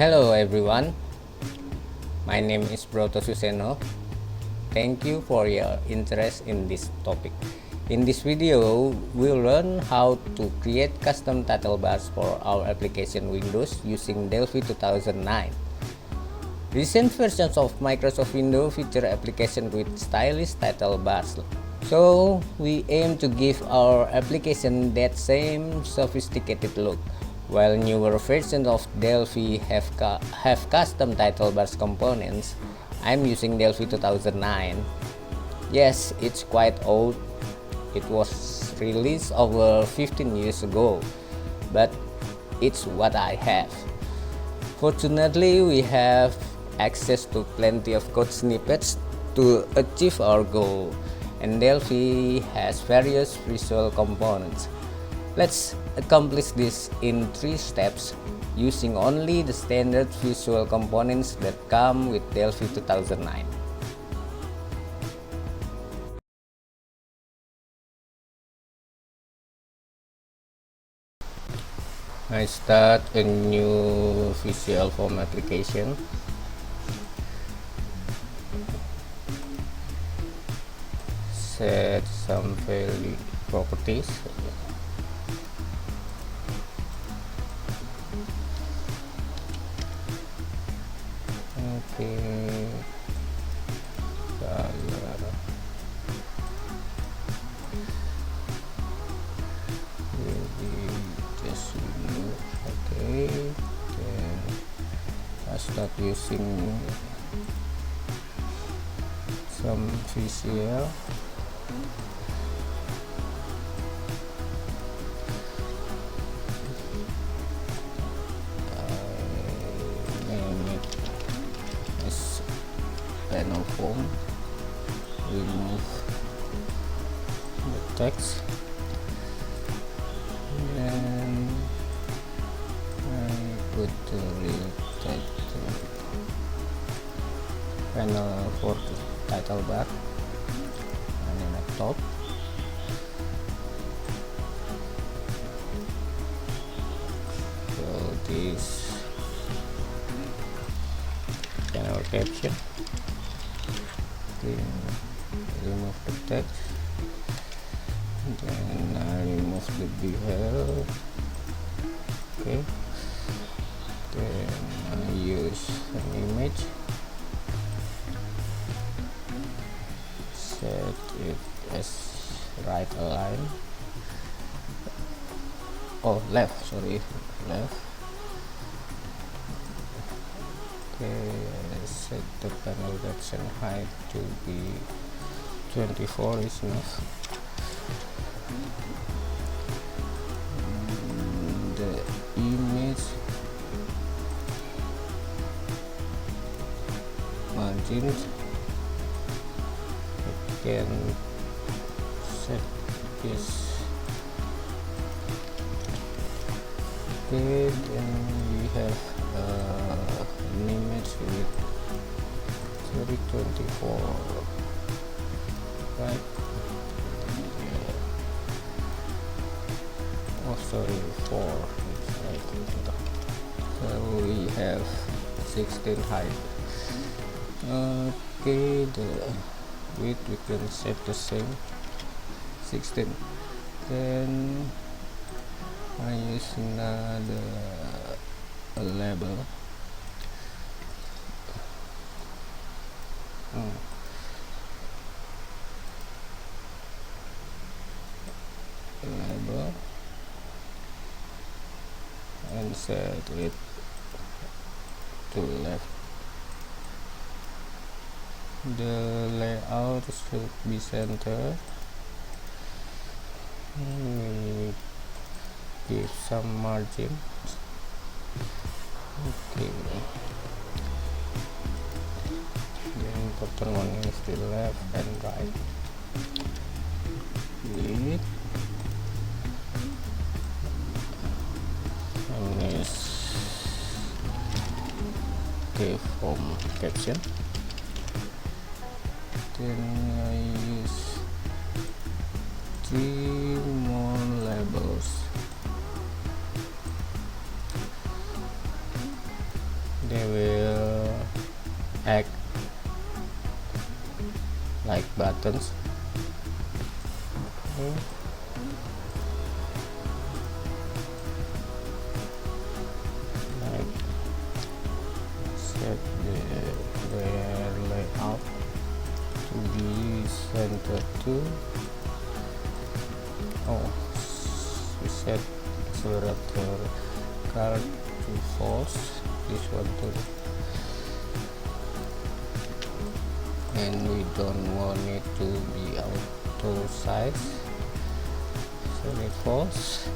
Hello everyone, my name is Broto Suseno. Thank you for your interest in this topic. In this video, we'll learn how to create custom title bars for our application Windows using Delphi 2009. Recent versions of Microsoft Windows feature applications with stylish title bars. So we aim to give our application that same sophisticated look, while newer versions of Delphi have custom title bars components. I'm using Delphi 2009. Yes, it's quite old. It was released over 15 years ago, but it's what I have. Fortunately, we have access to plenty of code snippets to achieve our goal, and Delphi has various visual components. Let's accomplish this in 3 steps using only the standard visual components that come with Delphi 2009. I start a new visual form application. Set some value properties. Okay, color. Just remove. Okay, then I start using some visual. Panel form, remove the text, and I put the real title panel for the title bar and then at top. So this panel caption. Remove the text, then I remove the bevel. Okay, then I use an image, set it as right align, left, left. Okay, set the panel direction height to be 24 is enough. The image margins, I can set this. Okay, then we have an image with 324, right? Oh, sorry, 4. It's right. So we have 16 height. Okay, the width we can set the same, 16. Then I use another label. Label and set it to left. The layout should be centered. We give some margin. Okay, the important one is the left and right. Delete. And is okay from caption. Then I use 3 more labels. buttons. Okay. Like set the layout to be center to. We set accelerator car to false, this one too, and we don't want it to be auto size, set it false.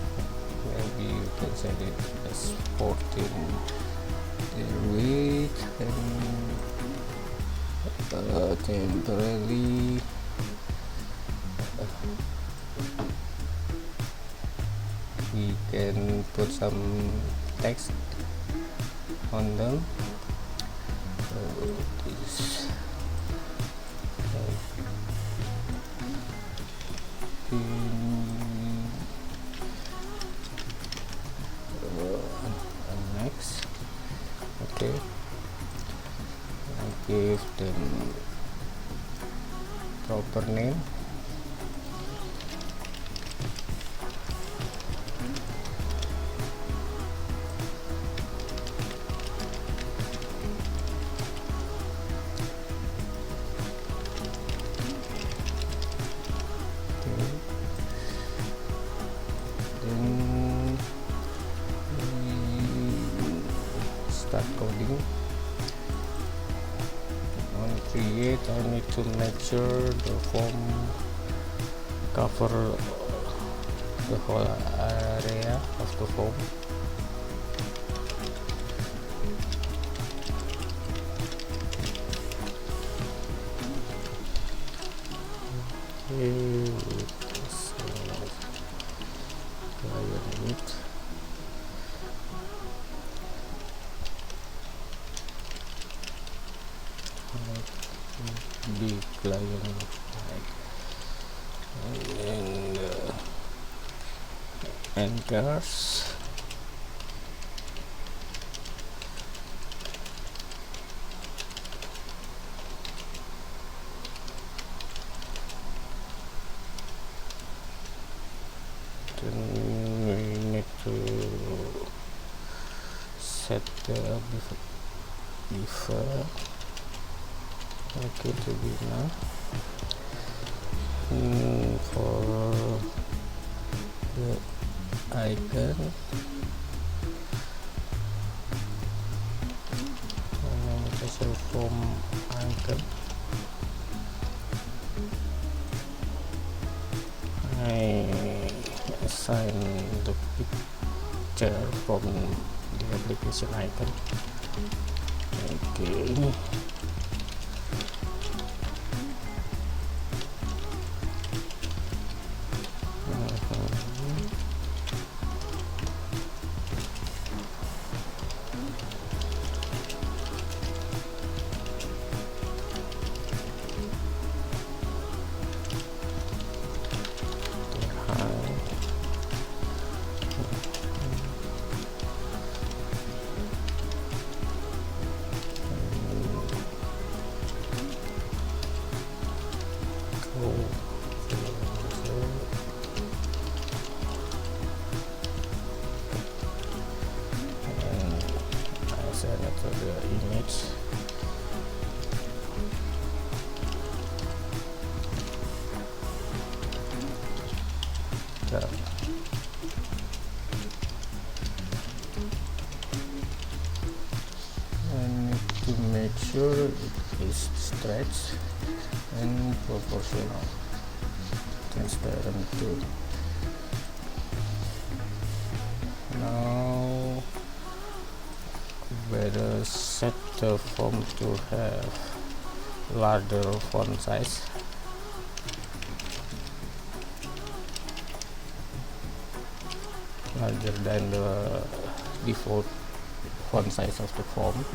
Maybe you can set it as 14 the weight, and temporarily we can put some text on them. So this next. Okay, I give them proper name. Then we start coding. On create, I need to make sure the form cover the whole area of the form. Okay, the client and anchors. Then we need to set the before. Okay, to be now for the icon, and just a form icon. I assign the picture from the application icon. Okay. To the image. I need to make sure it is stretched and proportional, transparent too. Now better set the form to have larger font size. Larger than the default font size of the form.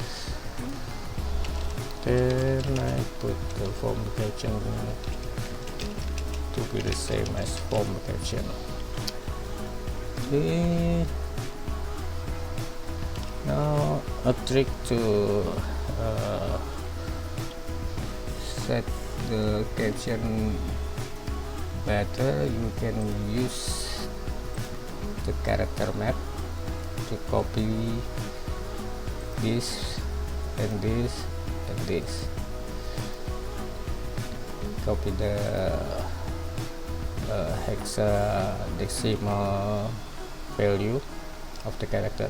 Then I put the form caption to be the same as form caption. Okay. Now a trick to set the caption better, you can use the character map to copy this and this and this. Copy the hexadecimal value of the character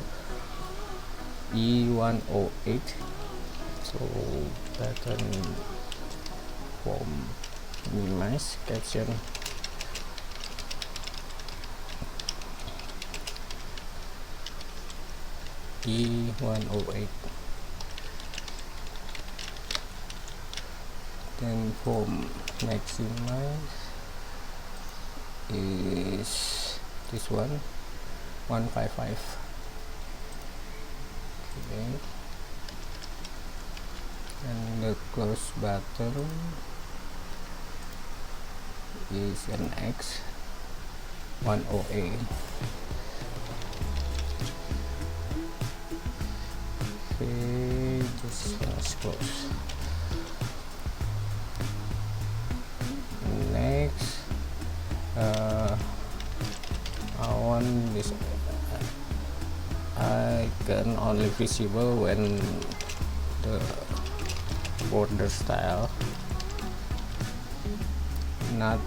E108. So pattern form minimize caption E108. Then form maximize is this one 155. Okay, and the close button is an X 10A. Okay, this one is close. Next, I want this icon only visible when the border style not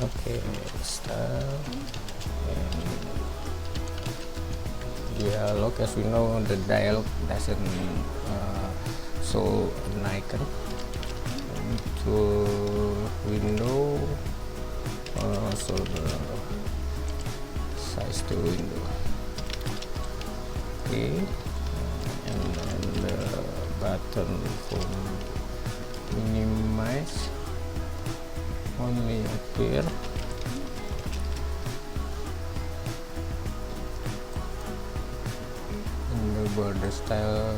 okay style and dialog. As we know, the dialog doesn't show an icon. To window, so the size to window. Okay, and then the button for minimize only appear in the border style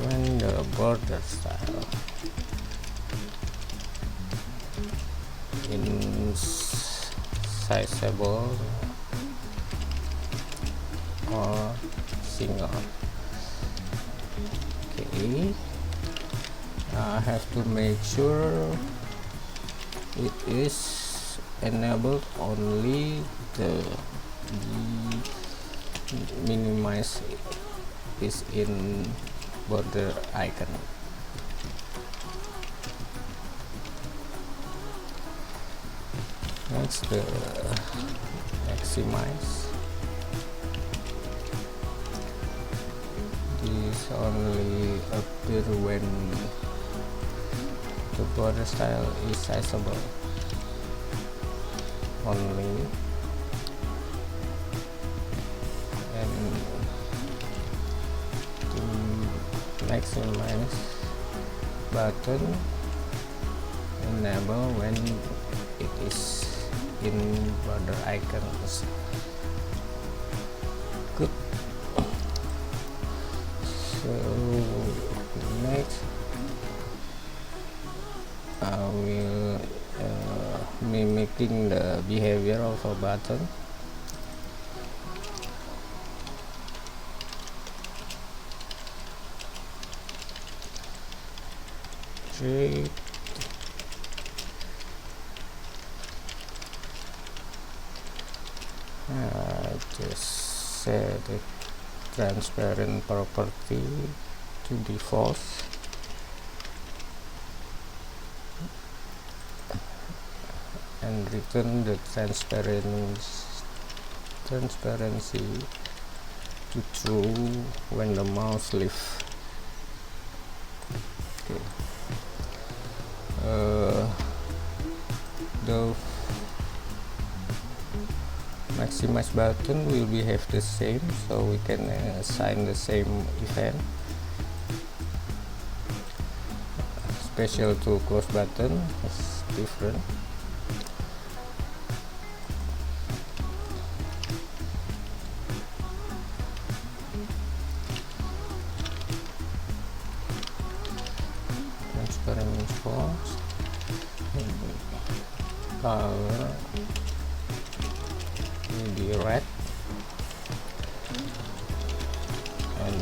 when the border style in sizable or single. Okay, I have to make sure it is enabled only the minimize is in border icon. Next, the maximize. This only appear when the border style is sizable only, and the maximize button enable when it is in border icons. Good. So next I will mimicking the behavior of a button. Okay. Just set the transparent property to default and return the transparency to true when the mouse lifts. Okay. The maximize button will behave the same, so we can assign the same event. Special to close button is different. Transparent means false. color maybe red, and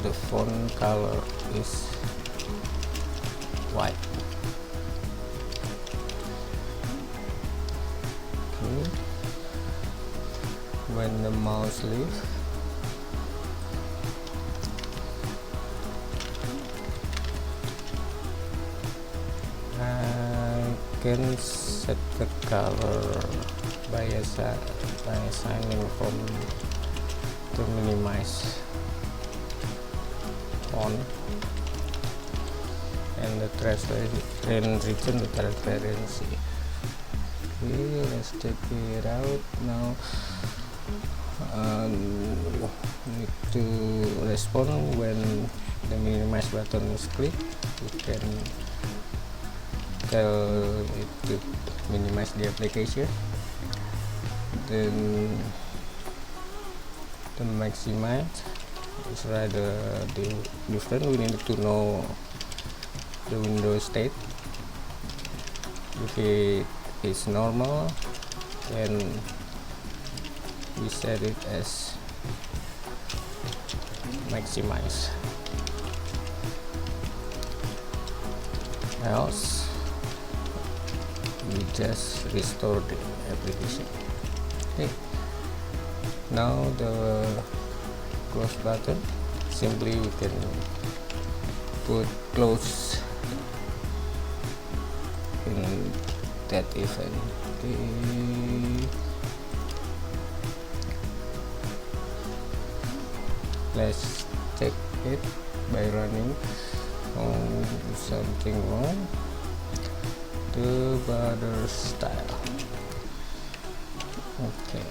the font color is white. Okay. When the mouse leaves, I can set the color by assigning from to minimize font, and the translation region to transparency. Okay, let's check it out now. Need to respond when the minimize button is clicked. You can tell it to minimize the application. Then the maximize is rather different. We need to know the window state. If it is normal, then we set it as maximize. Else we just restore the application. Okay, now the close button, simply we can put close in that event. Okay, let's check it by running. Something wrong. The border style. Okay.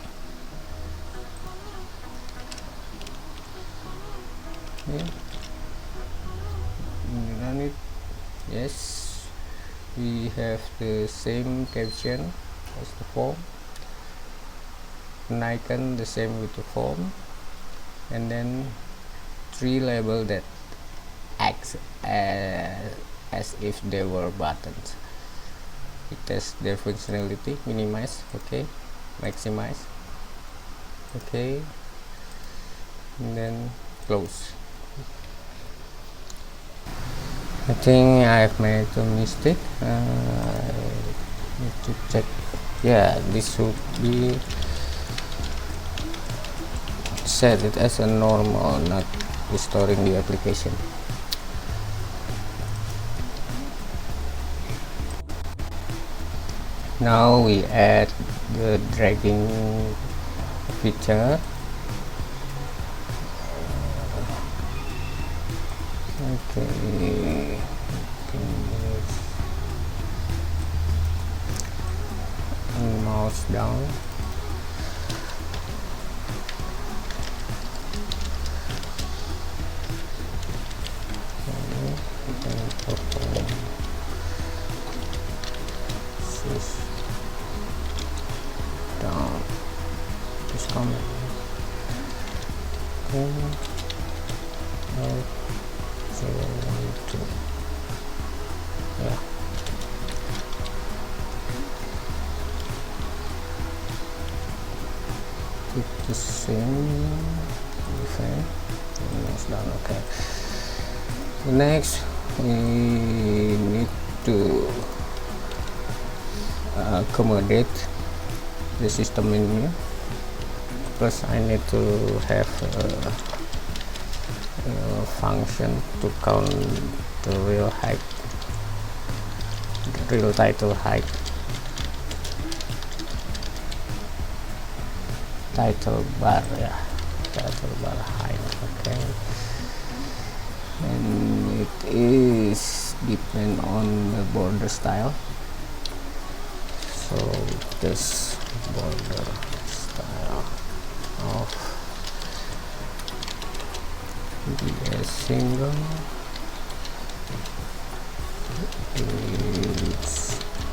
Okay. Run it. Yes, we have the same caption as the form, an icon the same with the form, and then three labels that acts as if they were buttons. It tests their functionality. Minimize, okay, maximize, okay, and then close. I think I've made a mistake. I need to check. Yeah, this should be set it as a normal, not restoring the application. Now we add the dragging feature. Okay, mouse down. Down. Just comment. Yeah. Keep the same event. Mouse down. Okay. Next, we need to accommodate the system menu. Plus, I need to have a function to count the real height, the real title height, title bar, yeah, title bar height. Okay, and it is depend on the border style. So this border style of the single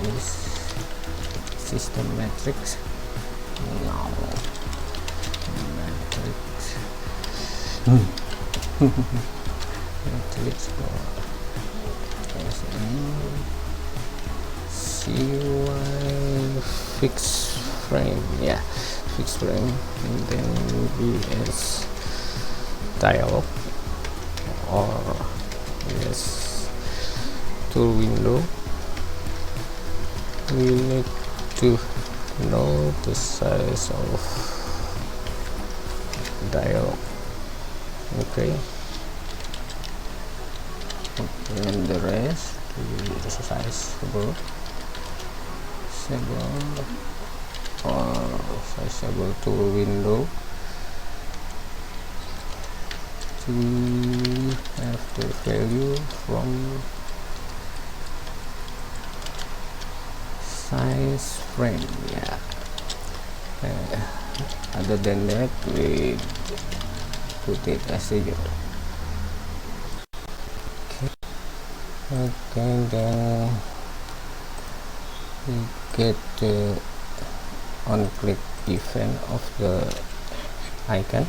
is system matrix. Now matrix matrix for CY fixed frame, yeah, fixed frame, and then BS dialog, or yes, tool window. We need to know the size of dialog. Okay, and the rest is sizable or sizable tool window to have the value from size frame, yeah. Other than that, we put it as usual. Okay, then we get the on click event of the icon.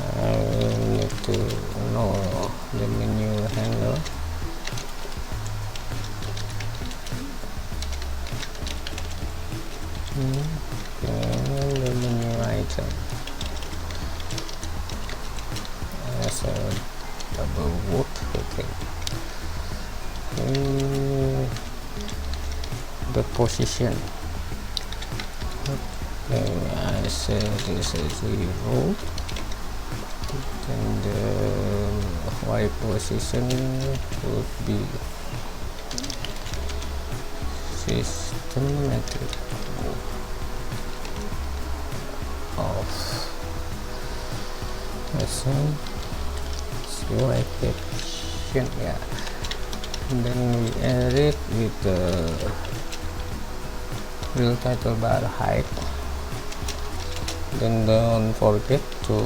I need to know the menu handle. And the menu item as a double wood. Okay. The position. Okay, I said this is 0. And the Y position would be systematic of UI caption, yeah. And then we add it with the real title bar height. Then don't forget to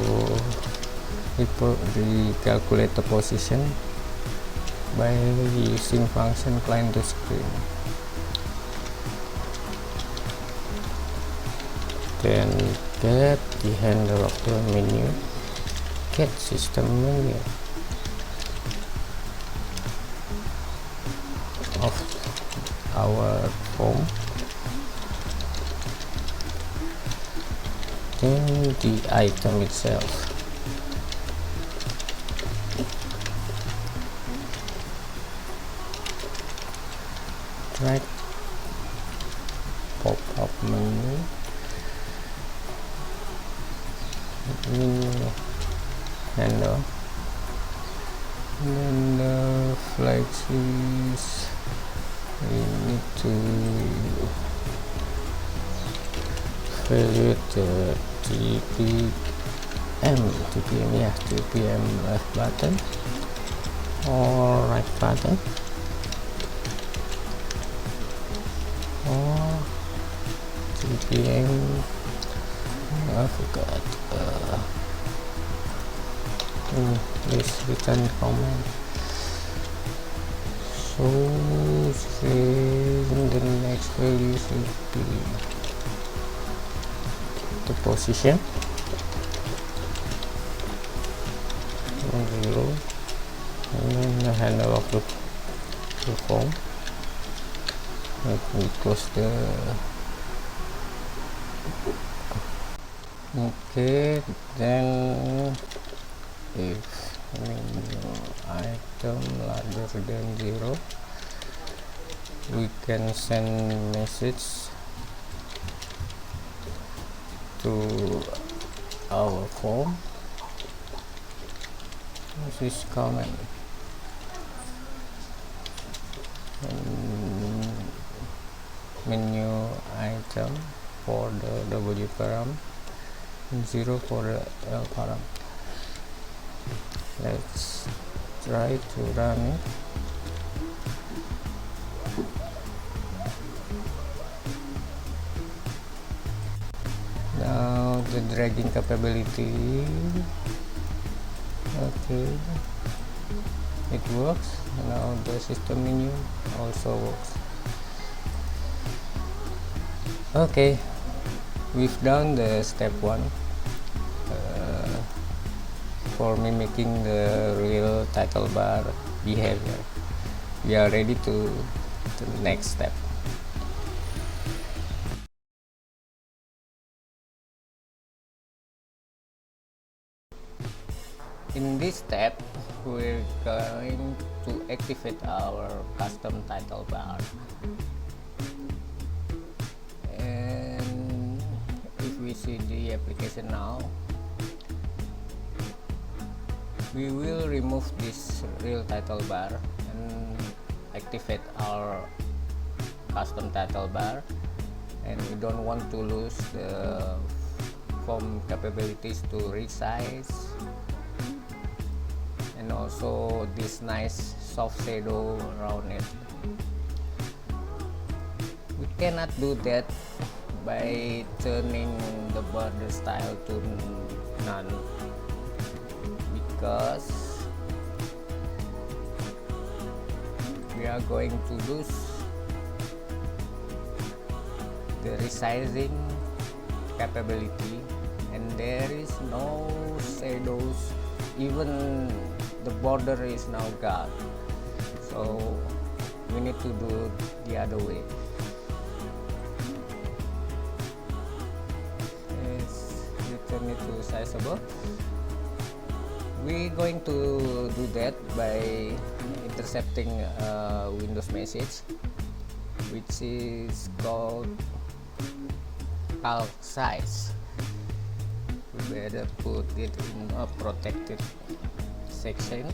recalculate the position by using function client to screen. Then get the handle of the menu, get system menu of our form, then the item itself. Drag pop-up menu, handle, and then the flags is we need to value the TPM left button or right button, or TPM, I forgot, please return comment. So the next value should be the position 0, and then the handle of the form. Let me close the okay. Then if menu item larger than 0, we can send message to our form. This is common. Menu item for the W param, 0 for the L param. Let's try to run it. Now the dragging capability, okay, it works. Now the system menu also works. Okay, we've done the step 1 for mimicking the real title bar behavior. We are ready to the next step. In this step, we're going to activate our custom title bar. And if we see the application now, we will remove this real title bar and activate our custom title bar, and we don't want to lose the form capabilities to resize, and also this nice soft shadow around it. We cannot do that by turning the border style to none, because we are going to lose the resizing capability, and there is no shadows, even the border is now gone. So we need to do the other way. You turn it to sizable. We're going to do that by intercepting a Windows message which is called calc size. We better put it in a protected section.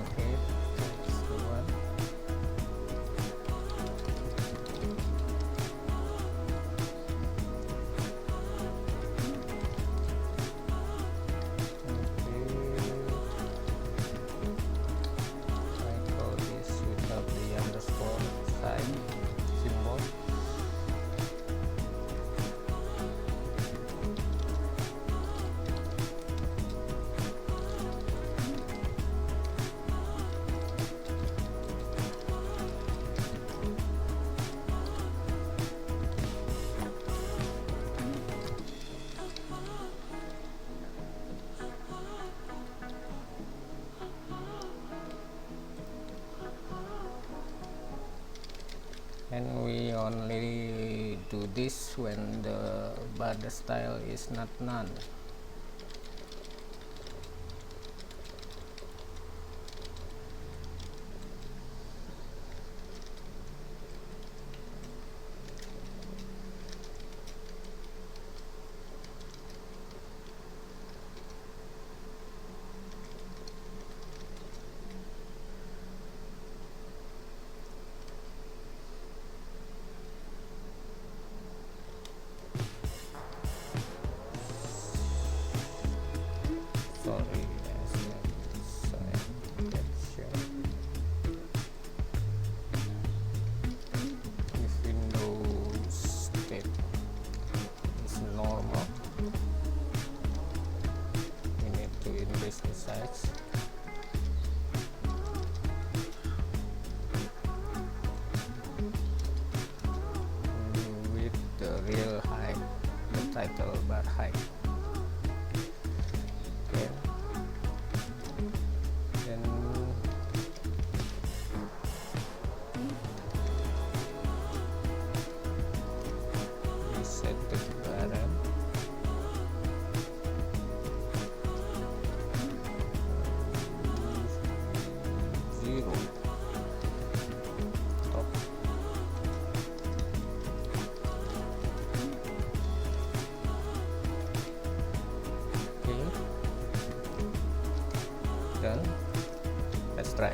Okay, that's the one. I call this without the underscore sign symbol. And we only do this when the border style is not none. Sorry, if Windows state is normal, we need to increase the size. With the real height, the title bar height. Okay. Then we set the parent. Zero. Top. Okay. Done. Let's try.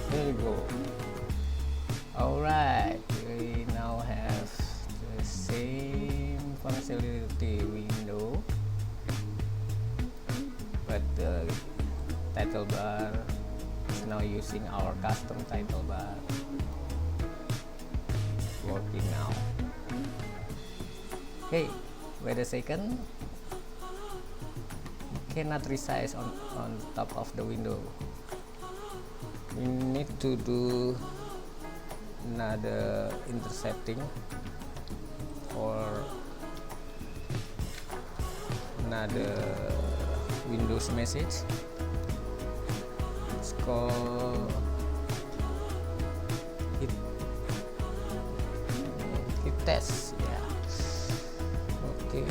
There you go. Alright, we now have the same functionality window, but the title bar now using our custom title bar. Working now. Okay, wait a second. Cannot resize on top of the window. We need to do another intercepting for another Windows message. It's called hit test. Yeah. Okay.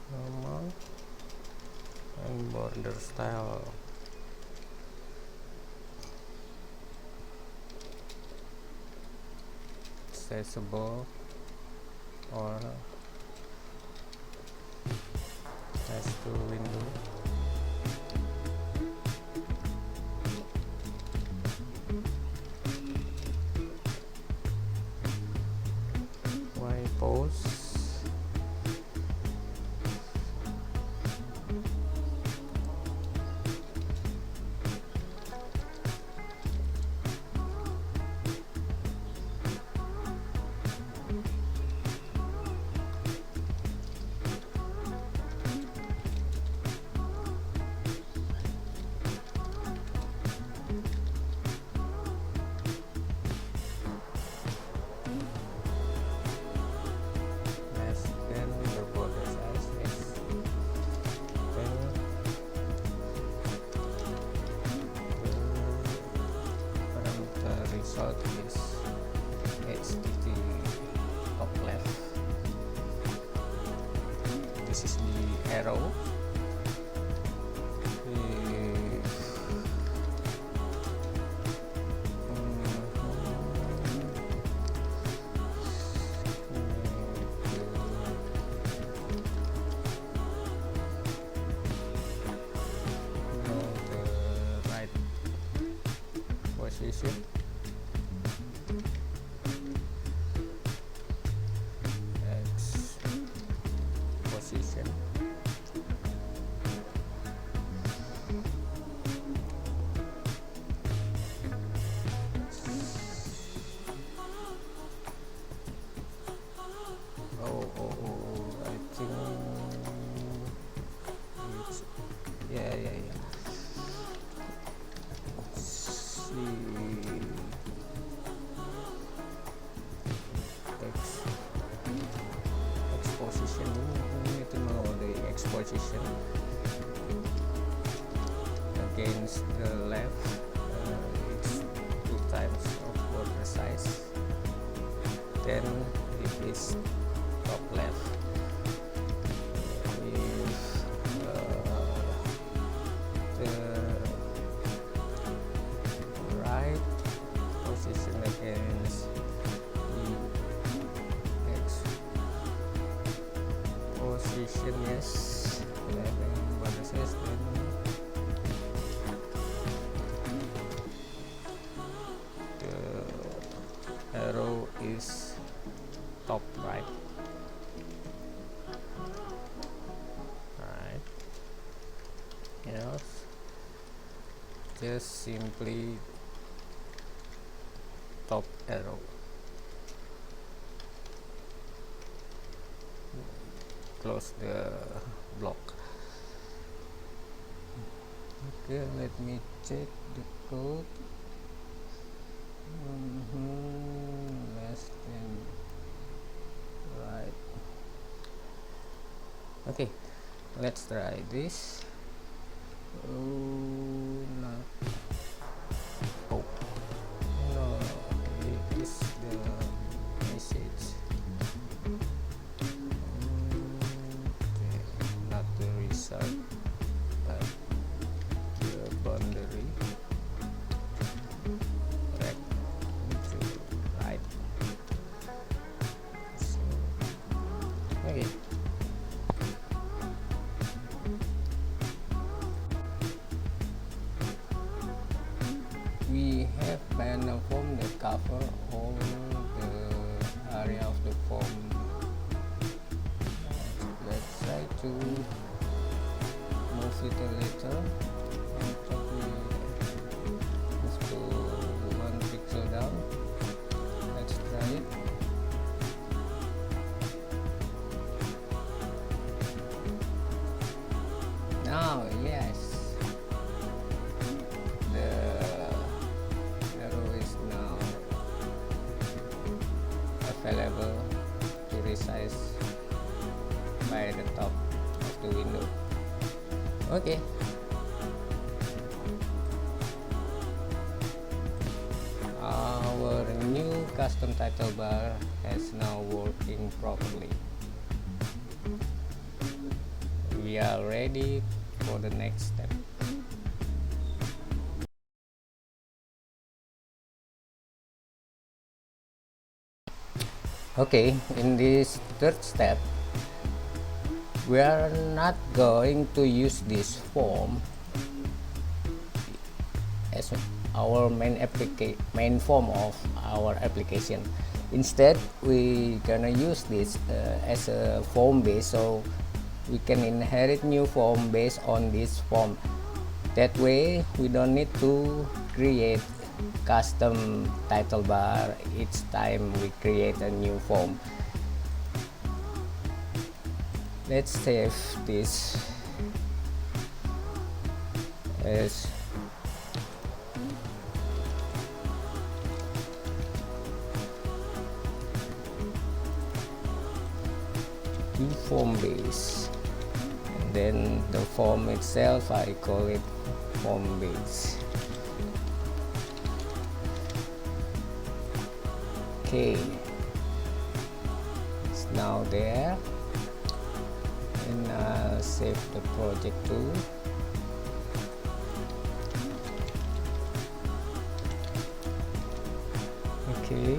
Normal and border style. Accessible or as to window. Why pose? Result is HTTP top left. This is the arrow. The right position. Position. I think it's, yeah. See. Exposition. We need to know the exposition against the left. It's 2 times of border size. Then it is top left. If the right position against position, yes, border size, then the arrow is top right. Right. Yes. Just simply top arrow. Close the block. Okay, let me check the code. Less than Okay, let's try this. Oh, not. Oh, no. Okay, this is the message. Okay, not the result, but the boundary. Correct. To right. So, okay. We have banner form that cover all the area of the form. Let's try to move it a little and probably move to 1 pixel down. Let's try it. Now, yes, the arrow is now available to resize by the top of the window. Okay. Our new custom title bar is now working properly. We are ready for the next step. Okay, in this third step, we are not going to use this form as our main form of our application. Instead, we gonna use this as a form base, so we can inherit new form based on this form. That way we don't need to create custom title bar each time we create a new form. Let's save this as form base, and then the form itself, I call it form base. Okay, it's now there, and I'll save the project too. Okay,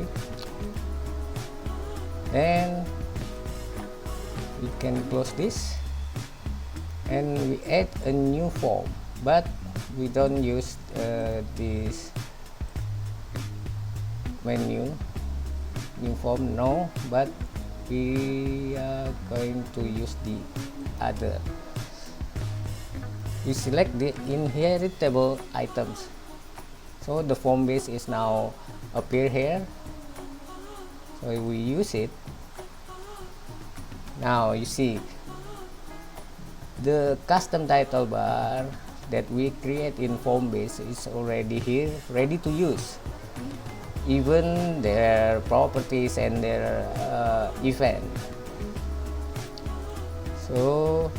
then we can close this and we add a new form, but we don't use this menu new form, no, but we are going to use the other. We select the inheritable items, so the form base is now appear here, so we use it. Now you see the custom title bar that we create in form base is already here, ready to use. Even their properties and their event. So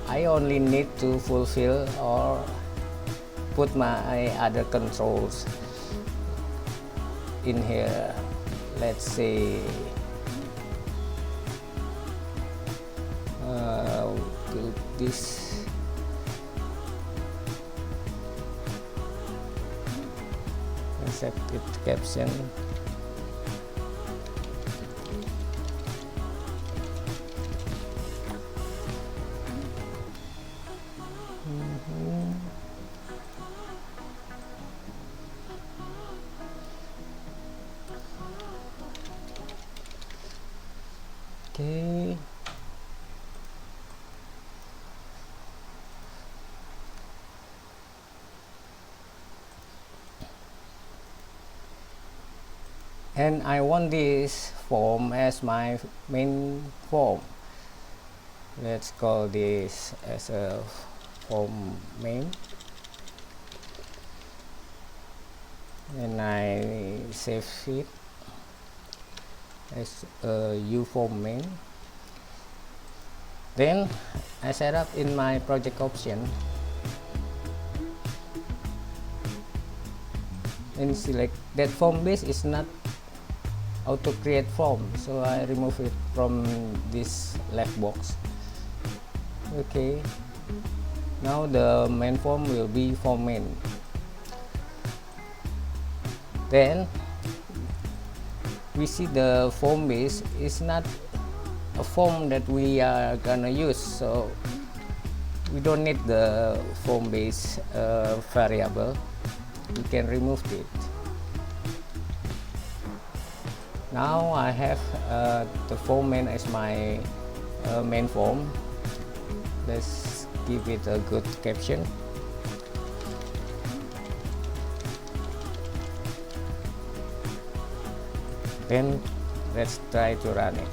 I only need to fulfill or put my other controls in here. Let's say do this. Set it caption. Okay. And I want this form as my main form. Let's call this as a form main, and I save it as a uform main. Then I set up in my project option and select that form base is not auto create form, so I remove it from this left box. Okay, now the main form will be form main. Then we see the form base is not a form that we are gonna use, so we don't need the form base variable. We can remove it. Now I have the form main as my main form. Let's give it a good caption. Then let's try to run it.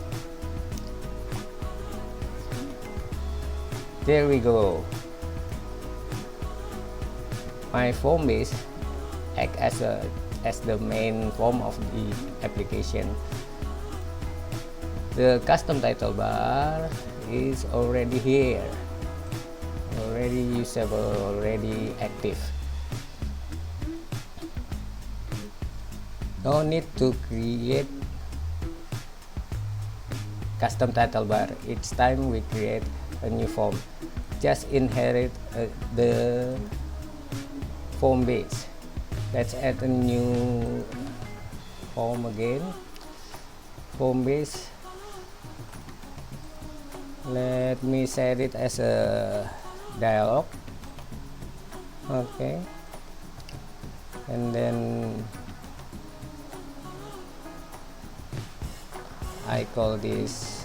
There we go. My form base act as the main form of the application. The custom title bar is already here, already usable, already active. No need to create custom title bar each time we create a new form. Just inherit the form base. Let's add a new form again. Form base. Let me set it as a dialog. Okay, and then I call this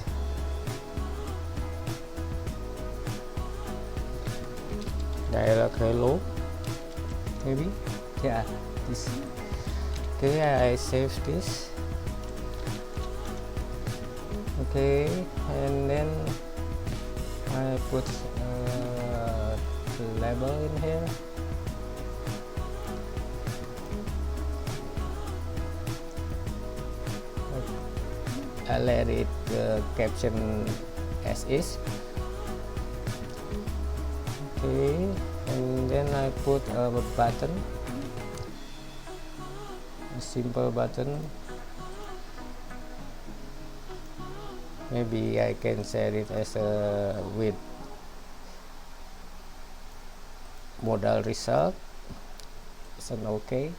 dialog hello, maybe. Yeah, this. Okay, I save this. Okay, and then I put the label in here. I let it caption as is. Okay, and then I put a button, a simple button. Maybe I can set it as a with modal result. It's an okay,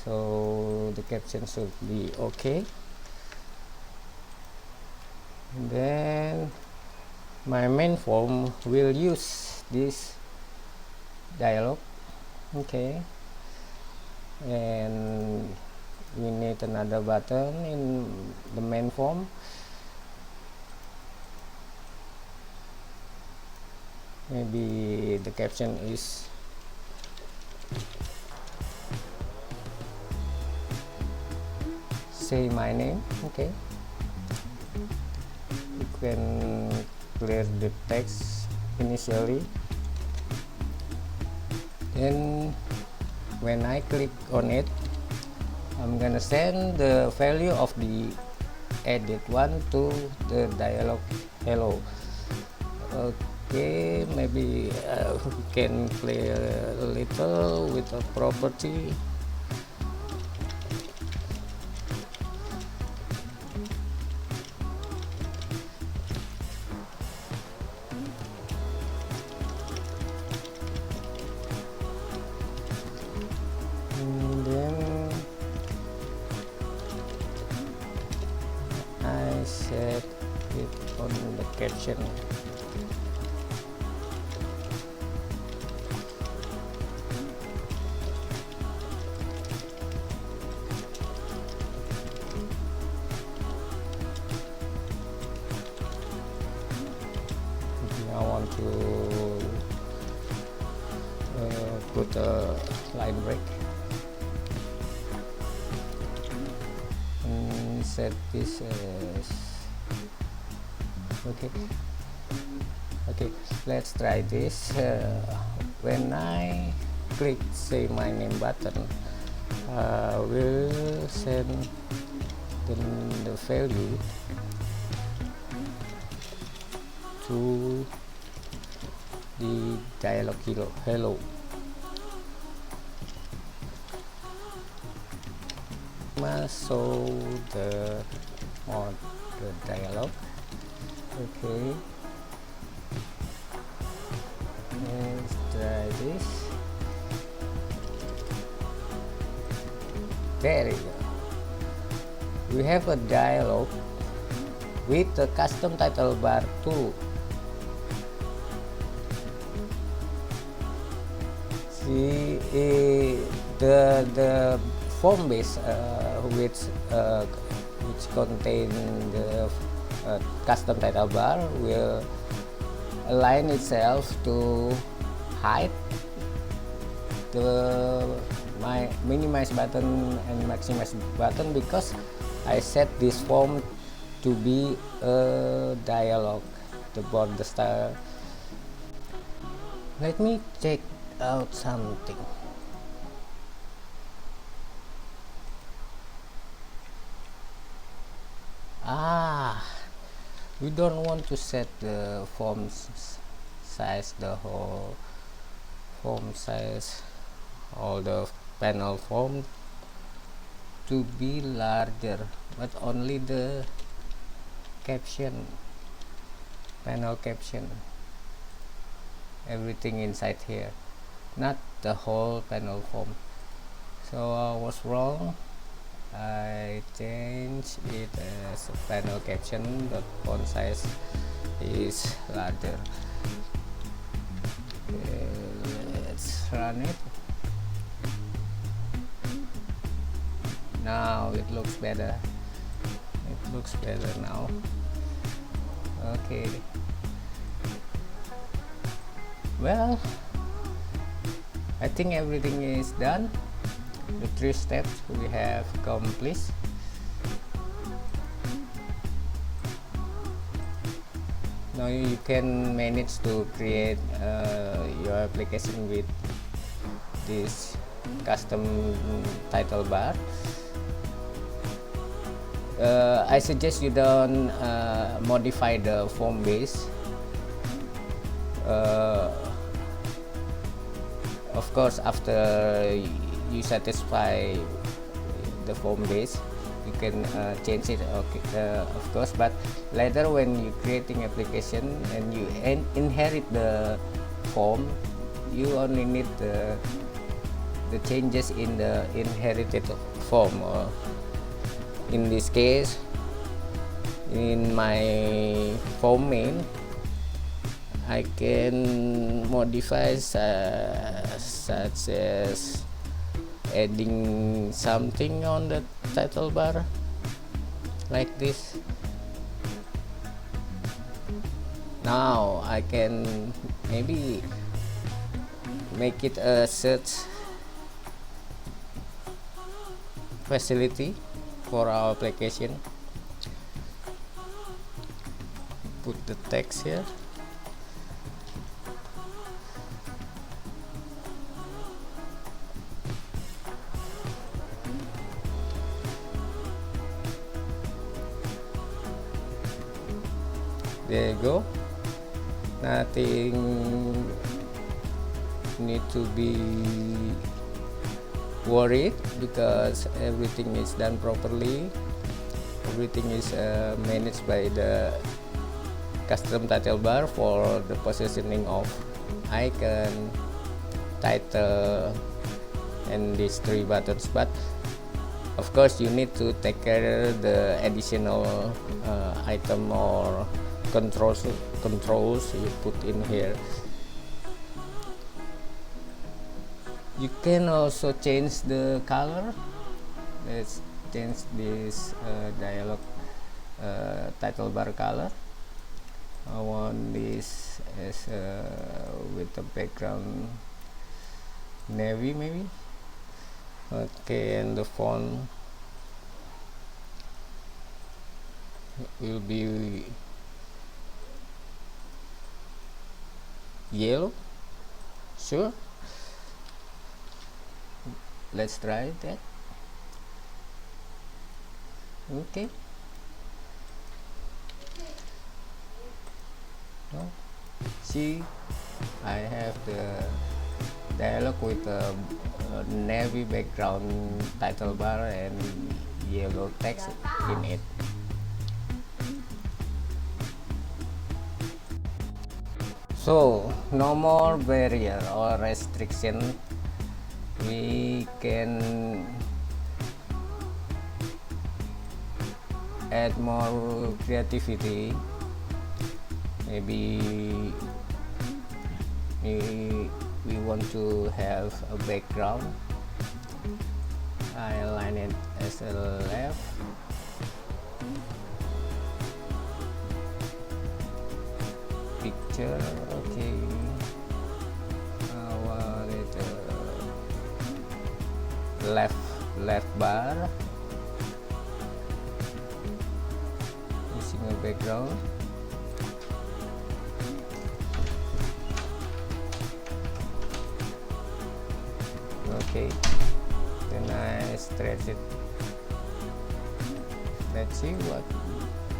so the caption should be okay. And then my main form will use this dialog. Okay, and we need another button in the main form. Maybe the caption is say my name. Okay, you can clear the text initially. Then when I click on it, I'm gonna send the value of the edit one to the dialog hello. Okay, maybe we can play a little with a property. And then I set it on the caption. I want to put a line break and set this as okay. Okay, let's try this. When I click say my name button, we'll send the value to the dialog hello. So the dialog. Okay, let's try this. There you go. We have a dialog with the custom title bar too. See, the form base which contain the custom title bar will align itself to hide the my minimize button and maximize button, because I set this form to be a dialog, the border style. Let me check out something. We don't want to set the form size, the whole form size, all the panel form to be larger, but only the caption, panel caption, everything inside here, not the whole panel form. So I was wrong. I changed it as a panel caption, the font size is larger. Okay, let's run it. Now it looks better. It looks better now. Okay. Well, I think everything is done. The 3 steps we have complete. Now you can manage to create your application with this custom title bar. I suggest you don't modify the form base. Of course, after you satisfy the form base, you can change it, okay, of course, but later when you creating application and you inherit the form, you only need the changes in the inherited form. In this case, in my form main, I can modify such as adding something on the title bar like this. Now I can maybe make it a search facility for our application. Put the text here. There you go. Nothing need to be worried because everything is done properly. Everything is managed by the custom title bar for the positioning of icon, title, and these 3 buttons. But of course, you need to take care of the additional item or controls you put in here. You can also change the color. Let's change this dialog title bar color. I want this as with the background navy maybe. Okay, and the font will be yellow. Sure, let's try that. Okay, No? See, I have the dialogue with a navy background title bar and yellow text in it. So no more barrier or restriction. We can add more creativity. Maybe we want to have a background. I align it as a left. Picture, okay. Our left bar using a background. Okay, then I stretch it. Let's see what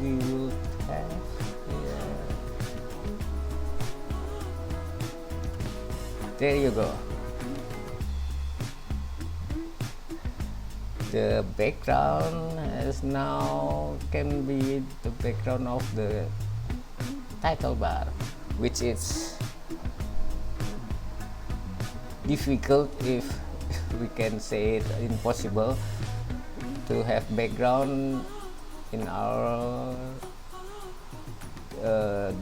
we will have here. There you go. The background is now can be the background of the title bar, which is difficult, if we can say it, impossible to have background in our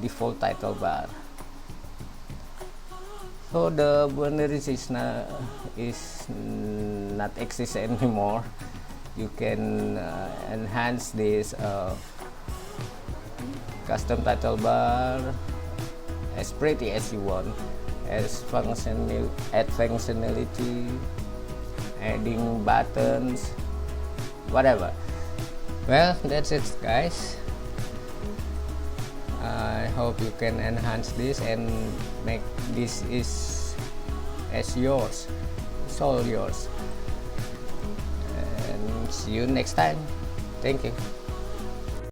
default title bar. So the boundaries is not exist anymore. You can enhance this custom title bar as pretty as you want, as add functionality, adding buttons, whatever. Well, that's it, guys. I hope you can enhance this and make this is as yours. It's all yours. And see you next time. Thank you.